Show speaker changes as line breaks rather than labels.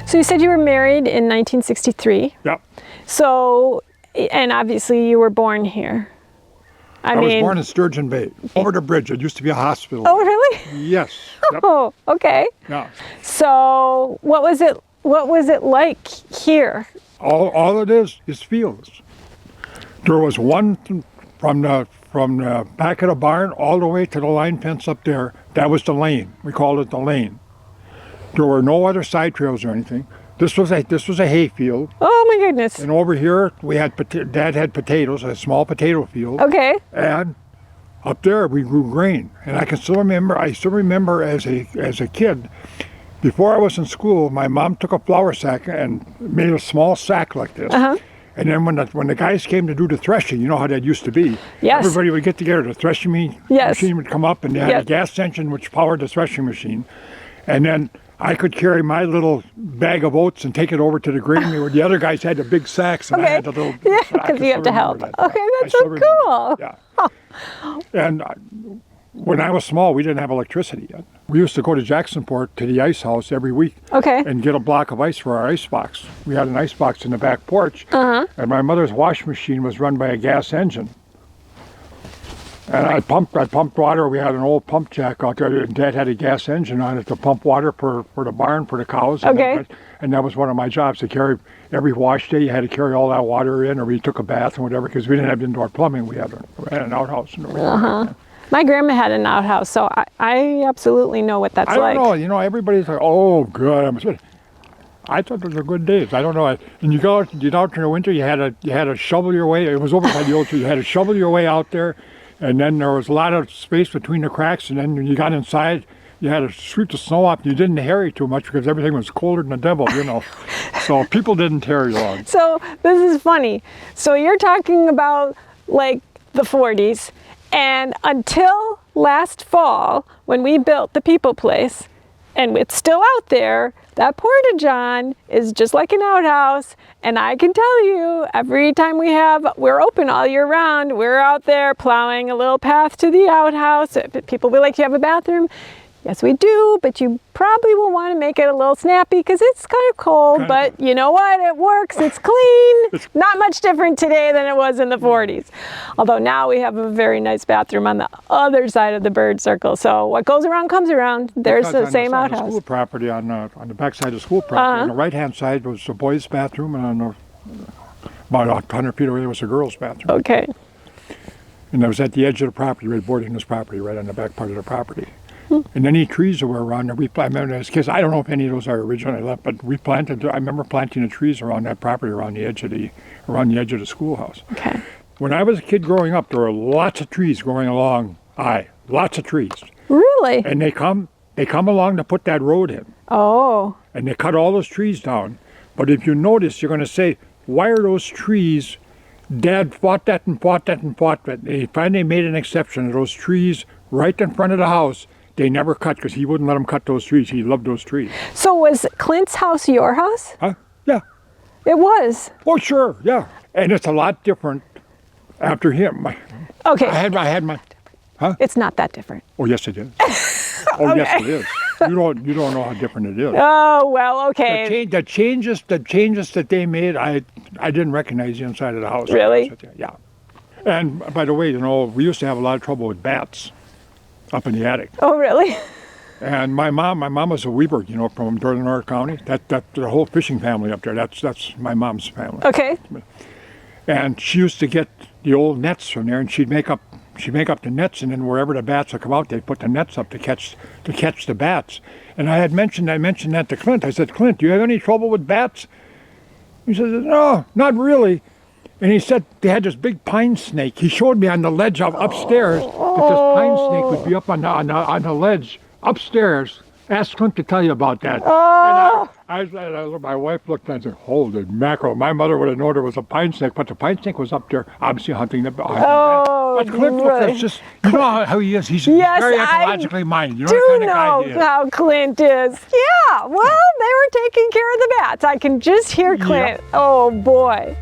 So you said you were married in 1963.
Yep.
So, and obviously you were born here.
I was born in Sturgeon Bay, over the bridge. It used to be a hospital.
Oh, really?
Yes. Yep.
Oh, okay.
Yeah.
So what was it like here?
All it is fields. There was one from the back of the barn all the way to the line fence up there. That was the lane. We called it the lane. There were no other side trails or anything. This was a hay field.
Oh my goodness.
And over here we had Dad had potatoes, a small potato field.
Okay.
And up there we grew grain. And I still remember as a kid, before I was in school, my mom took a flour sack and made a small sack like this.
Uh-huh.
And then when the guys came to do the threshing, you know how that used to be.
Yes.
Everybody would get together. The threshing machine would come up, and they had a gas engine which powered the threshing machine. And then I could carry my little bag of oats and take it over to the grain mill. The other guys had the big sacks, and I had the little.
Yeah, because you have to help.
That.
Okay, that's so cool.
Yeah. And when I was small, we didn't have electricity yet. We used to go to Jacksonport to the ice house every week.
Okay.
And get a block of ice for our ice box. We had an ice box in the back porch.
Uh-huh.
And my mother's washing machine was run by a gas engine. And I pumped water. We had an old pump jack out there, and Dad had a gas engine on it to pump water for the barn, for the cows.
Okay.
And that was one of my jobs, to carry, every wash day you had to carry all that water in, or we took a bath and whatever, because we didn't have indoor plumbing. We had an outhouse.
Uh-huh. My grandma had an outhouse, so I absolutely know what that's like.
I don't know, everybody's like, oh, good. I thought those were good days. I don't know. And you go out in the winter, you had to shovel your way. It was over by the old tree. You had to shovel your way out there. And then there was a lot of space between the cracks, and then when you got inside, you had to sweep the snow up. You didn't harry too much because everything was colder than the devil, So people didn't tarry long.
So this is funny. So you're talking about like the 40s, and until last fall, when we built the People Place, and it's still out there, that porta-john is just like an outhouse. And I can tell you, every time we're open all year round, we're out there plowing a little path to the outhouse. People will be like, you have a bathroom? Yes, we do, but you probably will want to make it a little snappy because it's kind of cold, but you know what? It works, it's clean. Not much different today than it was in the 40s. Although now we have a very nice bathroom on the other side of the bird circle. So what goes around comes around. There's the same outhouse.
On the school property, on the back side of the school property, on the right-hand side was the boys' bathroom, and on about 100 feet away was the girls' bathroom.
Okay.
And that was at the edge of the property, right boarding this property, right on the back part of the property. And any trees that were around there, I remember as kids, I don't know if any of those are originally left, but I remember planting the trees around that property, around the edge of the schoolhouse.
Okay.
When I was a kid growing up, there were lots of trees growing along lots of trees.
Really?
And they come along to put that road in.
Oh.
And they cut all those trees down. But if you notice, you're going to say, why are those trees? Dad fought that and fought that and fought that. They finally made an exception. Those trees right in front of the house, they never cut because he wouldn't let them cut those trees. He loved those trees.
So was Clint's house your house?
Huh? Yeah.
It was?
Oh, sure, yeah. And it's a lot different after him.
Okay.
I had my... Huh?
It's not that different.
Oh, yes, it is. Oh,
Okay.
yes, it is. You don't know how different it is.
Oh, well, okay.
The changes that they made, I didn't recognize the inside of the house.
Really?
Yeah. And by the way, we used to have a lot of trouble with bats up in the attic.
Oh, really?
And my mom was a Weber, from Northern North County. That the whole fishing family up there. That's my mom's family.
Okay.
And she used to get the old nets from there, and she'd make up the nets, and then wherever the bats would come out, they'd put the nets up to catch the bats. And I mentioned that to Clint. I said, Clint, do you have any trouble with bats? He said, no, not really. And he said they had this big pine snake. He showed me on the ledge upstairs that this pine snake would be up on the ledge upstairs. Ask Clint to tell you about that.
Oh.
And my wife looked and said, holy mackerel. My mother would have known there was a pine snake, but the pine snake was up there, obviously hunting the bats.
Oh,
but Clint looked, it's just, you know how he is. He's very ecologically minded. You know what kind of guy he is.
How Clint is. Yeah, well, they were taking care of the bats. I can just hear Clint. Yep. Oh, boy.